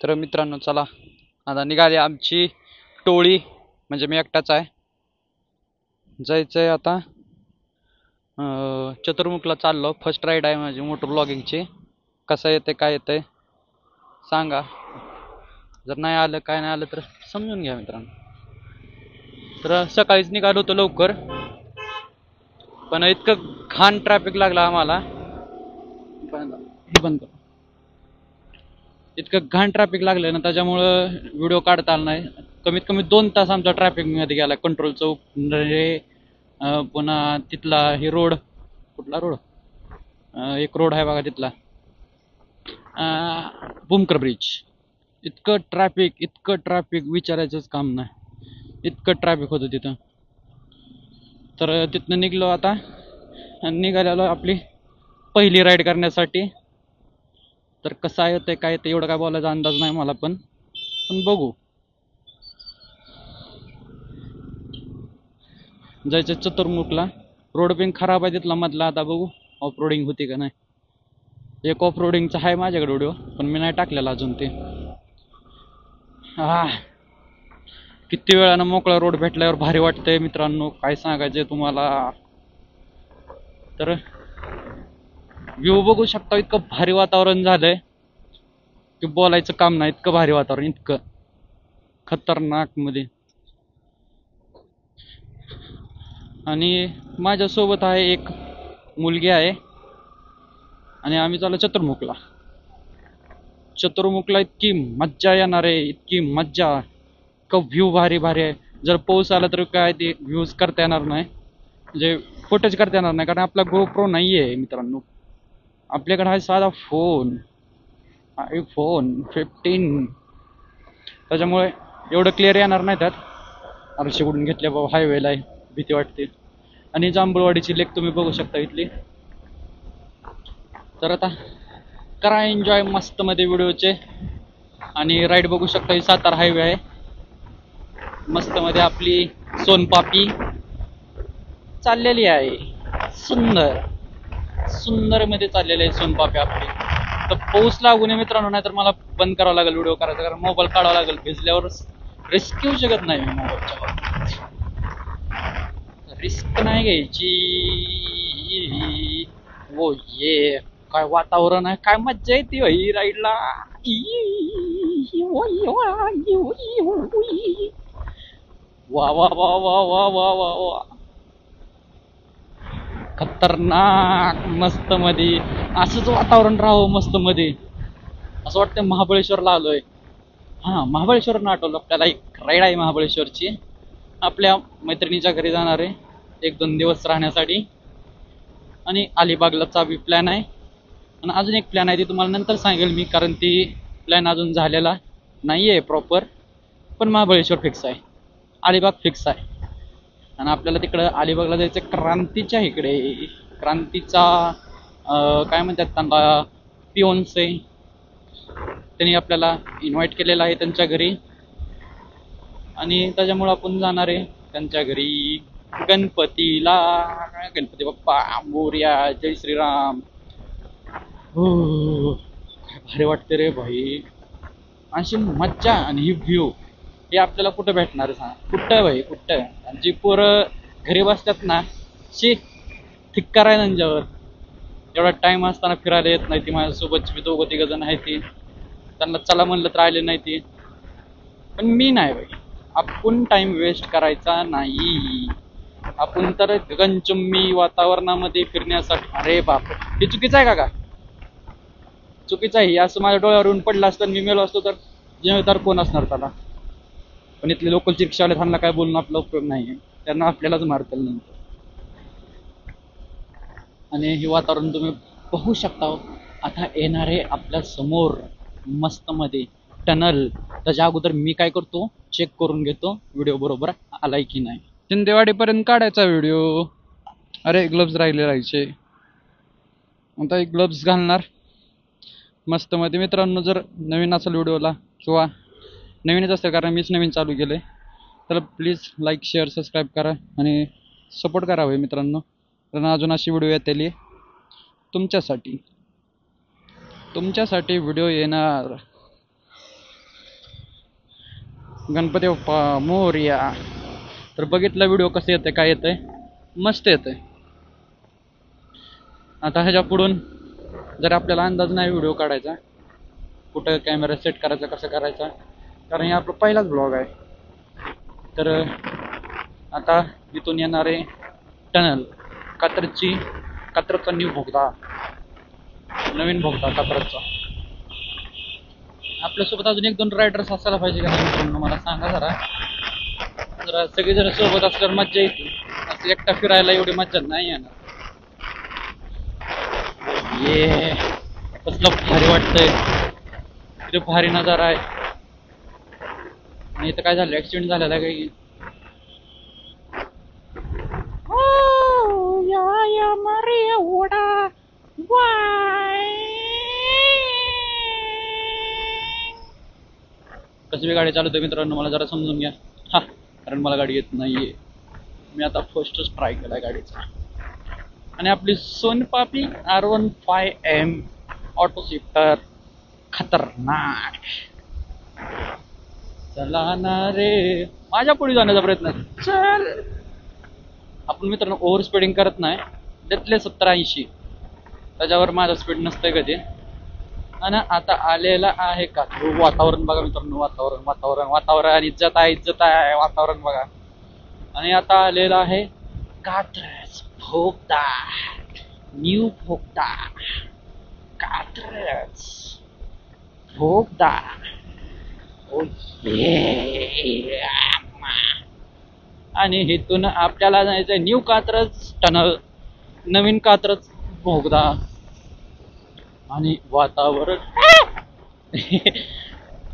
तर मित्रांनो चला आता निघाली आमची टोळी, म्हणजे मी एकटाच आहे. जायचंय आता चतुर्मुखला चाललो. फर्स्ट राईड आहे माझी मोटर ब्लॉगिंगची. कसं येते काय येते सांगा. जर नाही आलं काय नाही आलं तर समजून घ्या मित्रांनो. तर सकाळीच निघालो होतो लवकर, पण इतकं घाण ट्रॅफिक लागला आम्हाला. बंद इतकं घाण ट्रॅफिक लागलं ना, त्याच्यामुळं व्हिडिओ काढता आला नाही. कमीत कमी 2 तास आमचा ट्रॅफिक मध्ये गेला. कंट्रोल चौक पुन्हा तिथला हे रोड, कुठला रोड, एक रोड आहे बघा तिथला, भूमकर ब्रिज. इतकं ट्रॅफिक विचारायचंच काम नाही. इतकं ट्रॅफिक होतं तिथं. तर तिथनं निघलो आता आणि निघालेलो आपली पहिली राईड करण्यासाठी. तर कसं आहे ते काय ते एवढं काय बोलायचा अंदाज नाही मला, पण बघू. जायचं चतुर्मुखला. रोड पण खराब आहे तिथला मधला. आता बघू ऑफ रोडिंग होती का नाही. एक ऑफ रोडिंगचा आहे माझ्याकडे व्हिडिओ, पण मी नाही टाकलेला अजून ते. किती वेळानं मोकळा रोड भेटल्यावर भारी वाटतंय मित्रांनो, काय सांगायचंय तुम्हाला. तर व्ह्यू बघू शकता, इतकं भारी वातावरण झालंय की बोलायचं काम नाही. इतकं भारी वातावरण, इतकं खतरनाक मध्ये. आणि माझ्यासोबत आहे एक मुलगी आहे आणि आम्ही चाललो चतुर्मुखला. इतकी मज्जा येणार आहे, इतकी मज्जा. व्ह्यू भारी भारी आहे. जर पाऊस आला तर काय ते व्ह्यूज करता येणार नाही, म्हणजे फुटेज करता येणार नाही, कारण आपला गोप्रो नाही आहे मित्रांनो. आपल्याकडे आहे साधा फोन, iPhone 15. त्याच्यामुळे एवढं क्लिअर येणार नाही त्यात. आरशी उडून घेतल्या बाबा, हायवेला आहे, भीती वाटते. आणि जांभूळवाडीची लेक तुम्ही बघू शकता इथली. तर आता करा एन्जॉय मस्त मध्ये व्हिडिओचे. आणि राईड बघू शकता, ही सातारा हायवे आहे. मस्त मध्ये आपली सोनपापी चाललेली आहे. सुंदर मध्ये चाललेली आहे सोनपापी आपली. तर पाऊस लागू नये मित्रांनो, नाही तर मला बंद करावं लागेल व्हिडिओ करायचा, कारण मोबाईल काढावा लागेल. भिजल्यावर रिस्क घेऊ शकत नाही मी मोबाईलच्या. रिस्क नाही घ्यायची. वो ये काय वातावरण आहे, काय मज्जा येते भाई राईडला. वा वा वा वा वा वा वा वा, खतरनाक. मस्त मध्ये असंच वातावरण राहावं मस्त मध्ये. असं वाटतं महाबळेश्वरला आलोय. महाबळेश्वर आठवलं आपल्याला. एक राईड आहे महाबळेश्वरची. आपल्या मैत्रिणीच्या घरी जाणार आहे 1-2 दिवस राहण्यासाठी. आणि अलिबागलाचा बी प्लॅन आहे. आणि अजून एक प्लॅन आहे, ती तुम्हाला नंतर सांगेल मी, कारण ती प्लॅन अजून झालेला नाही आहे प्रॉपर. पण महाबळेश्वर फिक्स आहे, अलिबाग फिक्स आहे. आणि आपल्याला तिकडं अलिबागला जायचं क्रांतीच्या इकडे. क्रांतीचा काय म्हणतात त्यांना, पिओन्से, त्यांनी आपल्याला इन्व्हाइट केलेलं आहे त्यांच्या घरी. आणि त्याच्यामुळे आपण जाणार आहे त्यांच्या घरी गणपतीला. गणपती बाप्पा मोरया, जय श्रीराम. काय भारी वाटते रे भाई, अशी मज्जा. आणि ही व्ह्यू हे आपल्याला कुठं भेटणार आहे सांग, कुठं भाई कुठं. आणि जी पोरं घरी बसतात ना, थिक्कार आहे त्यांच्यावर. एवढा टाइम असताना फिरायला येत नाही ती. माझ्यासोबत 2-3 जण आहे ती, त्यांना चला म्हणलं तर राहिले नाही ती. पण मी नाही भाई, आपण टाइम वेस्ट करायचा नाही. आपण तर गगनचुंबी वातावरणामध्ये फिरण्यासाठी. अरे बाप, हे चुकीचं आहे का? चुकीचं आहे. असं माझ्या डोळ्यावर येऊन पडलं असतं, मी मेलो असतो तर जिम्मेदार कोण असणार त्याला? पण इथले लोकलचे रिक्षावाले, त्यांना काय बोलून आपला उपयोग नाही, त्यांना आपल्यालाच मारतील नंतर. आणि हे वातावरण तुम्ही बघू शकता. आता येणार आहे आपल्या समोर मस्त मध्ये टनल. त्याच्या अगोदर मी काय करतो, चेक करून घेतो व्हिडिओ बरोबर आलाय की नाही. शिंदेवाडीपर्यंत काढायचा व्हिडिओ. अरे ग्लोव्स राहायचे, आता एक ग्लोव्स घालणार मस्त मध्ये. मित्रांनो जर नवीन असेल व्हिडिओला, किंवा नवीनच असेल कारण मीच नवीन चालू केलंय, तर प्लीज लाईक शेअर सबस्क्राईब करा आणि सपोर्ट करा भाई मित्रांनो. कारण अजून अशी व्हिडिओ येतेली तुमच्यासाठी व्हिडिओ येणार. गणपती बाप्पा मोरया. तर बघितलं व्हिडिओ कसं येतंय काय येतंय, मस्त येतंय. आता ह्याच्या पुढून जर आपल्याला अंदाज नाही व्हिडिओ काढायचा, कुठं कॅमेरा सेट करायचा कसं करायचा, कारण हे आपला पहिलाच ब्लॉग आहे. तर आता इथून येणारे टनल, कात्रजचा न्यू भोगदा, नवीन भोगदा कात्रजचा. आपल्यासोबत अजून 1-2 रायडर्स असायला पाहिजे का नाही मित्रांनो, मला सांगा जरा. जरा सगळेजण सोबत असल्यावर मज्जा येते, असं एकटा फिरायला एवढी मज्जा नाही येणार. ये कसलं भारी वाटतंय, किती भारी नजारा आहे. आणि इथं काय झालं, ऍक्सिडेंट झालेला काही. कशी गाडी चालवते मित्रांनो मला जरा समजून घ्या. हा, कारण मला गाडी येत नाहीये. मी आता फर्स्टच ट्राय केलाय गाडीचा. आणि आपली सोनपापी R15M ऑटो शिफ्टर खतरनाक. चला ना रे, माझ्या पुढे जाण्याचा प्रयत्न चल. आपण मित्रांनो ओव्हर स्पीडिंग करत नाही, त्यातले 70-80 त्याच्यावर माझा स्पीड नसतंय कधी. आणि आता आलेला आहे का वातावरण बघा मित्रांनो, वातावरण इज्जत आहे वातावरण बघा. आणि आता आलेला आहे कात्रज भोगदा, न्यू भोगदा, कात्रज भोगदा. ओ ये. आणि इथून आपल्याला जायचंय न्यू कात्रज टनल, नवीन कात्रज भोगदा. आणि वातावरण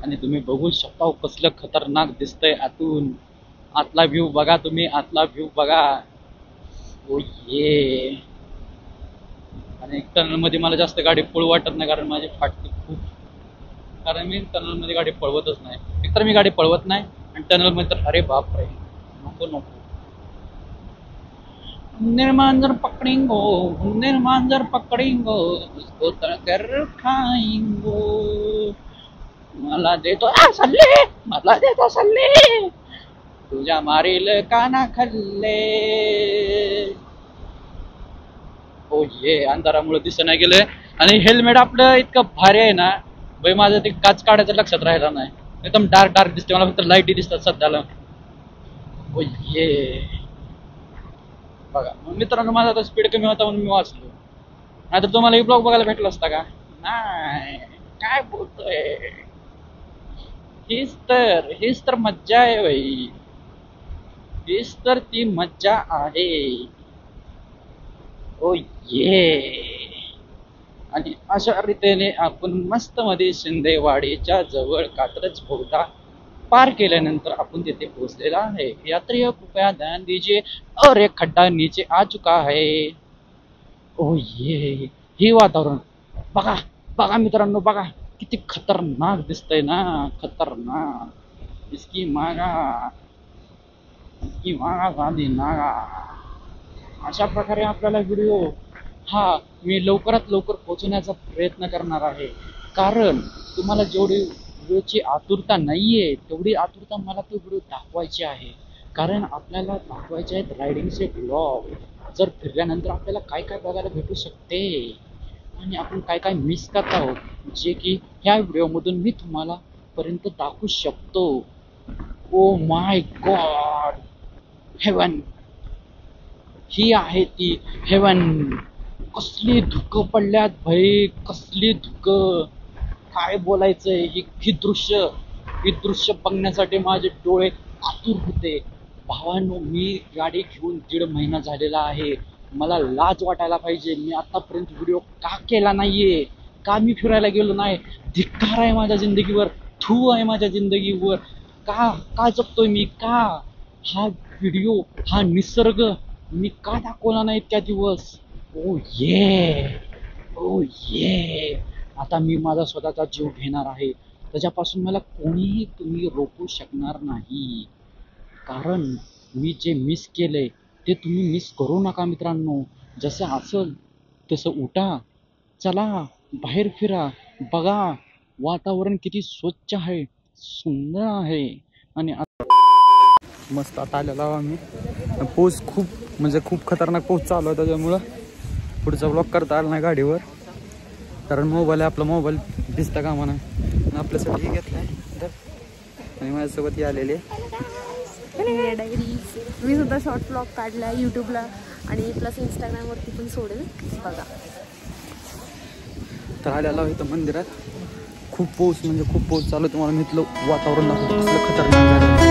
आणि तुम्ही बघू शकता कसलं खतरनाक दिसतंय आतून. आतला व्ह्यू बघा तुम्ही, आतला व्ह्यू बघा. ओ ये. आणि टनल मध्ये मला जास्त गाडी पळू वाटत नाही, कारण माझी फाटते खूप. कारण मी टनल मध्ये गाडी पळवतच नाही. एकतर मी गाडी पळवत नाही, आणि टनल मध्ये तर अरे बाप रे, नको नको. निर्मांजर पकडेंगो उसको तळकर खाएंगो. मला देतो सल्ले, तुझ्या मारील काना खल्ले. ओ ये, अंधारामुळे दिसत नाही गेलंय. आणि हेल्मेट आपलं इतकं भारी आहे ना भाई, माझं ते काच काढायचं लक्षात राहिला नाही. एकदम डार्क दिसते मला, फक्त लाईटी दिसतात सध्याला. ओ ये बघा मित्रांनो, माझा आता स्पीड कमी होता म्हणून मी वाचलो. आता तुम्हाला ही ब्लॉग बघायला भेटला असता का नाही. काय बोलतोय, हीच तर मज्जा आहे भाई, हीच तर ती मज्जा आहे. ओ ये. आणि अशा रीतीने आपण मस्त मध्ये शिंदेवाडीच्या जवळ कात्रज भोगदा पार केल्यानंतर आपण तिथे पोहोचलेला आहे. यात्री कृपया ध्यान दीजिए और एक खड्डा नीचे आ चुका है. ओ ये, हे वातावरण बघा बघा मित्रांनो, बघा किती खतरनाक दिसतंय ना, खतरनाक. इसकी मागा गांधी नागा. अशा प्रकारे आपल्याला व्हिडिओ हा मी लवकरात लवकर पोहोचवण्याचा प्रयत्न करणार आहे. कारण तुम्हाला जेवढी व्हिडिओची आतुरता नाहीये, तेवढी आतुरता मला तो व्हिडिओ दाखवायची आहे. कारण आपल्याला दाखवायचे आहेत रायडिंगचे ब्लॉग. जर फिरल्यानंतर आपल्याला काय काय बघायला भेटू शकते, आणि आपण काय काय मिस करत आहोत, जे की ह्या व्हिडिओमधून मी तुम्हाला पर्यंत दाखवू शकतो. Oh my God, haven. ही आहे ती हेवन. कसली धुकं पडल्यात भाई, कसली धुकं, काय बोलायचंय. ही दृश्य बघण्यासाठी माझे डोळे आतुर होते. भावांनो, मी गाडी घेऊन 1.5 महिना झालेला आहे. मला लाज वाटायला पाहिजे, मी आतापर्यंत व्हिडिओ का केला नाहीये, का मी फिरायला गेलो नाही. धिक्कार आहे माझ्या जिंदगीवर, थू आहे माझ्या जिंदगीवर. का जगतोय मी, का हा व्हिडिओ, हा निसर्ग मी का दाखवला नाही इतक्या दिवस. ओ ये, आता मी माझा स्वतःचा जीव घेणार आहे. त्याच्यापासून मला कोणीही तुम्ही रोखू शकणार नाही. कारण मी जे मिस केलंय ते तुम्ही मिस करू नका मित्रांनो. जसं असेल तसं उठा, चला बाहेर फिरा, बघा वातावरण किती स्वच्छ आहे, सुंदर आहे. आणि मस्त आता आलेलो आहो आम्ही. पाऊस खूप खतरनाक पाऊस चालू आहे, त्याच्यामुळं पुढचा ब्लॉग करता आला नाही गाडीवर, कारण मोबाईल आहे आपला, मोबाईल दिसता कामा नाही. आपल्यासाठी घेतलाय तर आणि माझ्यासोबत ही आलेली मी सुद्धा शॉर्ट ब्लॉग काढला यूट्यूबला आणि प्लस इंस्टाग्रामवरती पण सोडेल बघा. तर आलेला इथं मंदिरात. खूप पाऊस चालू. तुम्हाला मी इथलं वातावरण दाखवतो कसलं खतरनाक झालं.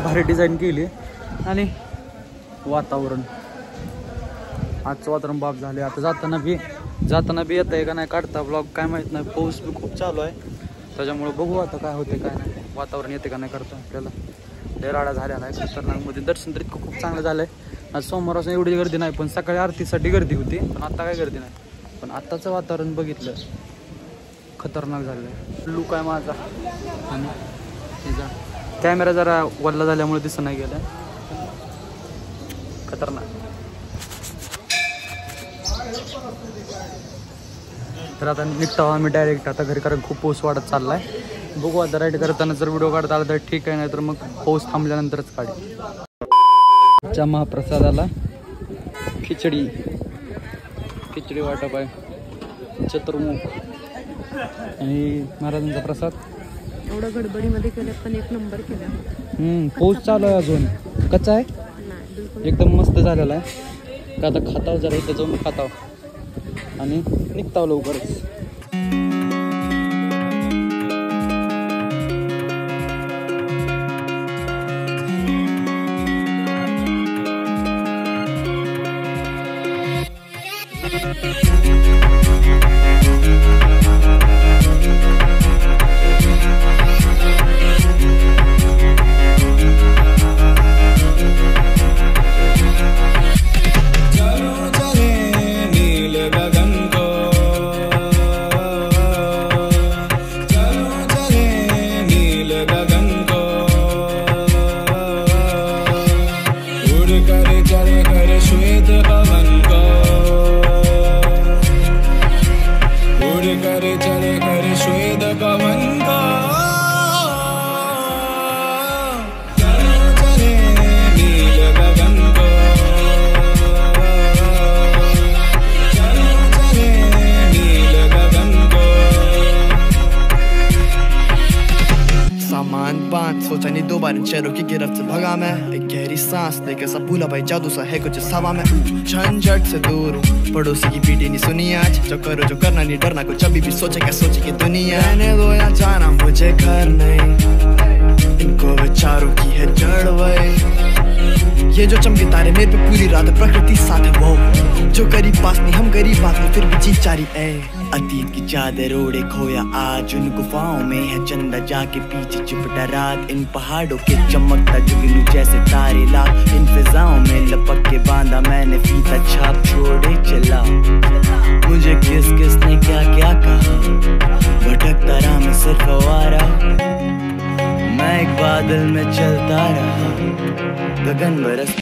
भारी डिझाईन केली आणि वातावरण आजचं वातावरण बाप झाले. आता जाताना बी येत आहे का नाही काढता ब्लॉग काय माहित नाही. पाऊस बी खूप चालू आहे, त्याच्यामुळे बघू आता काय होते काय नाही. वातावरण येते का नाही करता आपल्याला. लय राडा झालेला आहे खतरनाकमध्ये. दर्शन तर इतकं खूप चांगलं झालंय. आज सोमवारपासून एवढी गर्दी नाही, पण सकाळी आरतीसाठी गर्दी होती, पण आता काय गर्दी नाही. पण आत्ताचं वातावरण बघितलं खतरनाक झालंय. लुक आहे माझा आणि तिचा कॅमेरा जरा वल्ला झाल्यामुळे दिसत नाही गेला. खतरनाक. तर आता निघतो आम्ही डायरेक्ट आता घरी, कारण खूप पाऊस वाढत चाललाय. बघू आता राईड करताना जर व्हिडिओ काढता आला तर ठीक आहे, नाही तर मग पाऊस थांबल्यानंतरच काढेल. च्या महाप्रसादाला खिचडी वाटप आहे, चतुर्मुख आणि महाराजांचा प्रसाद. एवढं गडबडीमध्ये केलं पण एक नंबर केला. पाऊस चालू आहे अजून, कच्चा आहे एकदम मस्त झालेला आहे. का आता खाताव जरा इथं जाऊन खाताव आणि निघताव लवकरच. सोचा नहीं दो बार इन शहरों की गिरफ्त से भगा मैं. एक गहरी सांस लेकर सा भूला भाई जादू सा है कुछ हवा में. झंझट से दूर हूँ, पड़ोसी की पीटी नहीं सुनी आज. जो करो जो करना नहीं डरना, कुछ अभी भी सोचे क्या सोचे की दुनिया. रहने दो या जाना मुझे घर नहीं, इनको विचारों की है जड़ वही. ये जो चमके तारे मेरे पे पूरी रात प्रकृति साथ है वो. जो करीब पास नहीं हम गरीब बात में फिर भी जी चारी है. अतीत की चादर ओढ़े खोया आज उन गुफाओं में है चंदा जाके पीछे चिपटा रात. इन पहाड़ों के चमकता जुगनू जैसे तारे लाख. इन फिजाओं में लपक के बांधा मैंने फीता छाप छोड़े चला. मुझे किस किस ने क्या क्या कहा, भटकता रहा मैं सिर्फ आवारा. मैं एक बादल में चलता रहा, गगन बरस